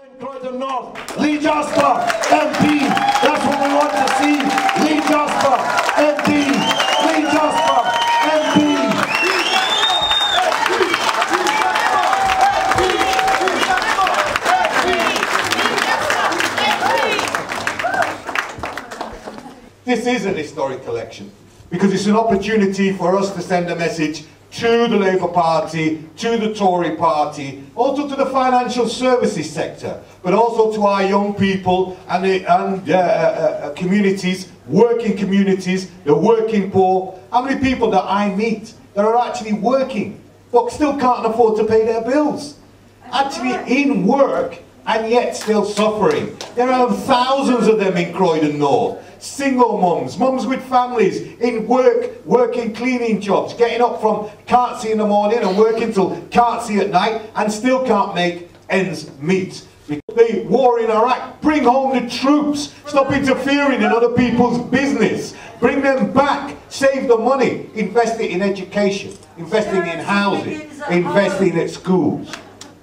Croydon North, Lee Jasper, MP. That's what we want to see. Lee Jasper, MP. Lee Jasper, MP. This is an historic election because it's an opportunity for us to send a message to the Labour Party, to the Tory Party, also to the financial services sector, but also to our young people and communities, working communities, the working poor. How many people that I meet that are actually working but still can't afford to pay their bills? Actually in work and yet still suffering. There are thousands of them in Croydon North. Single mums, mums with families, in working cleaning jobs, getting up from can't see in the morning and working till can't see at night and still can't make ends meet. The war in Iraq, bring home the troops, stop interfering in other people's business, bring them back, save the money, invest it in education, investing in housing, investing in schools.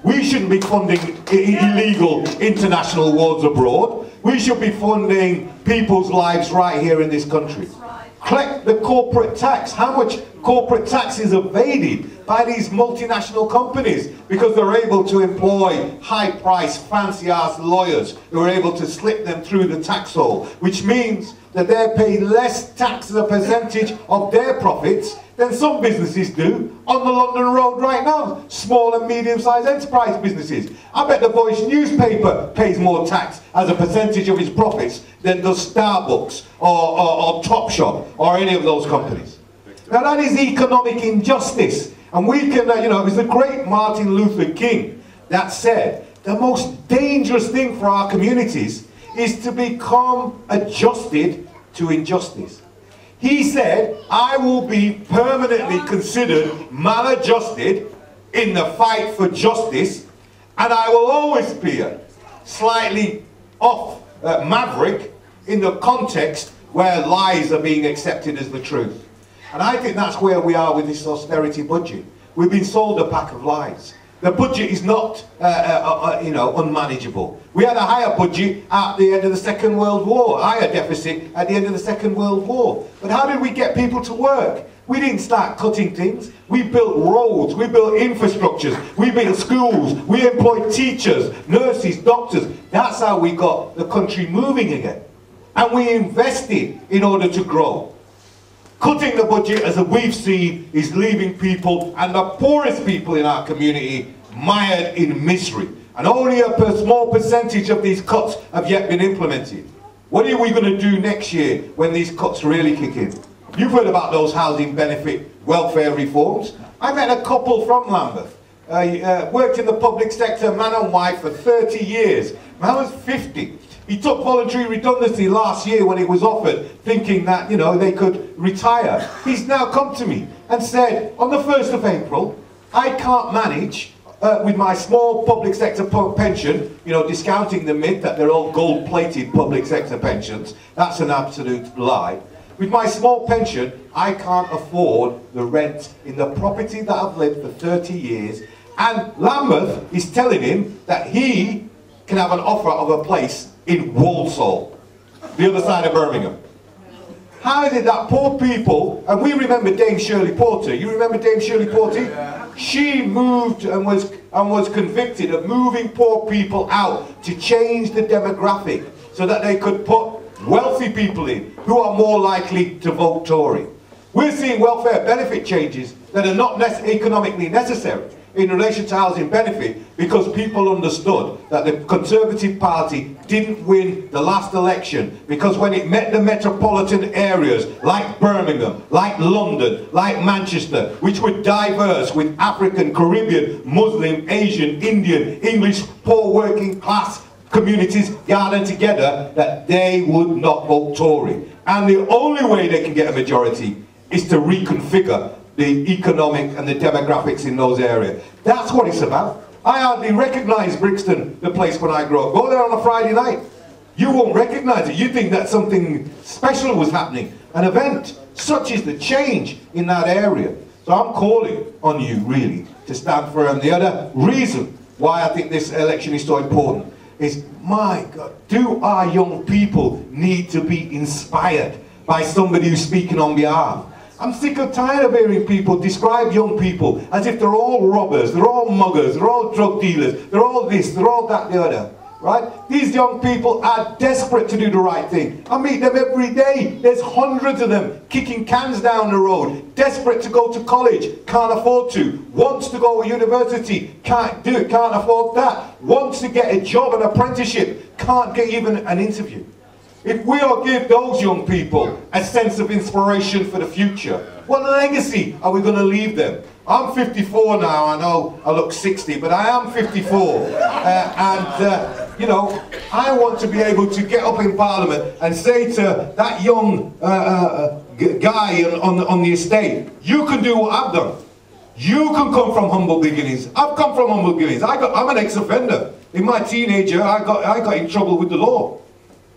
We shouldn't be funding illegal international wars abroad. We should be funding people's lives right here in this country. Collect the corporate tax. How much corporate tax is evaded by these multinational companies because they're able to employ high-priced, fancy-ass lawyers who are able to slip them through the tax hole, which means that they pay less tax as a percentage of their profits than some businesses do on the London Road right now. Small and medium-sized enterprise businesses. I bet the Voice newspaper pays more tax as a percentage of its profits than does Starbucks or Topshop or any of those companies. Now that is economic injustice. And we can, you know, it was the great Martin Luther King that said the most dangerous thing for our communities is to become adjusted to injustice. He said, I will be permanently considered maladjusted in the fight for justice, and I will always be a slightly off maverick in the context where lies are being accepted as the truth. And I think that's where we are with this austerity budget. We've been sold a pack of lies. The budget is not, you know, unmanageable. We had a higher budget at the end of the Second World War, a higher deficit at the end of the Second World War. But how did we get people to work? We didn't start cutting things. We built roads, we built infrastructures, we built schools, we employed teachers, nurses, doctors. That's how we got the country moving again. And we invested in order to grow. Cutting the budget, as we've seen, is leaving people, and the poorest people in our community, mired in misery. And only a small percentage of these cuts have yet been implemented. What are we going to do next year when these cuts really kick in? You've heard about those housing benefit welfare reforms. I met a couple from Lambeth. Worked in the public sector, man and wife, for 30 years. Man was 50. He took voluntary redundancy last year when it was offered, thinking that, you know, they could retire. He's now come to me and said, on the 1st of April, I can't manage with my small public sector pension, you know, discounting the myth that they're all gold-plated public sector pensions. That's an absolute lie. With my small pension, I can't afford the rent in the property that I've lived for 30 years. And Lambeth is telling him that he can have an offer of a place in Walsall, the other side of Birmingham. How is it that poor people, and we remember Dame Shirley Porter, you remember Dame Shirley Porter? Yeah. She moved and was convicted of moving poor people out to change the demographic so that they could put wealthy people in who are more likely to vote Tory. We're seeing welfare benefit changes that are not economically necessary in relation to housing benefit because people understood that the Conservative Party didn't win the last election because when it met the metropolitan areas like Birmingham, like London, like Manchester, which were diverse with African, Caribbean, Muslim, Asian, Indian, English, poor working class communities gathered together, that they would not vote Tory. And the only way they can get a majority is to reconfigure the economic and the demographics in those areas. That's what it's about. I hardly recognise Brixton, the place when I grew up. Go there on a Friday night. You won't recognise it. You think that something special was happening. An event. Such is the change in that area. So I'm calling on you, really, to stand firm. The other reason why I think this election is so important. is, my God, do our young people need to be inspired by somebody who's speaking on behalf? I'm sick and tired of hearing people describe young people as if they're all robbers, they're all muggers, they're all drug dealers, they're all this, they're all that, the other. Right? These young people are desperate to do the right thing. I meet them every day. There's hundreds of them kicking cans down the road, desperate to go to college, can't afford to, wants to go to university, can't do it, can't afford that, wants to get a job, an apprenticeship, can't get even an interview. If we all give those young people a sense of inspiration for the future, what legacy are we going to leave them? I'm 54 now, I know I look 60, but I am 54. You know, I want to be able to get up in Parliament and say to that young guy on the estate, you can do what I've done. You can come from humble beginnings. I've come from humble beginnings. I'm an ex-offender. In my teenager, I got in trouble with the law.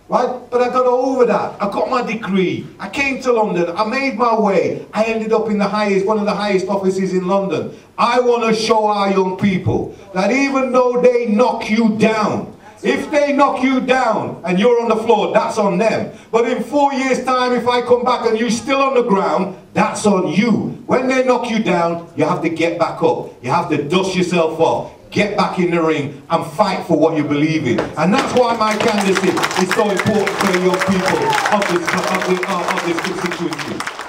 Right? But I got over that. I got my degree. I came to London. I made my way. I ended up in one of the highest offices in London. I want to show our young people that even though they knock you down, if they knock you down and you're on the floor, that's on them. But in 4 years' time, if I come back and you're still on the ground, that's on you. When they knock you down, you have to get back up. You have to dust yourself off. Get back in the ring and fight for what you believe in. And that's why my candidacy is so important for the young people of this constituency.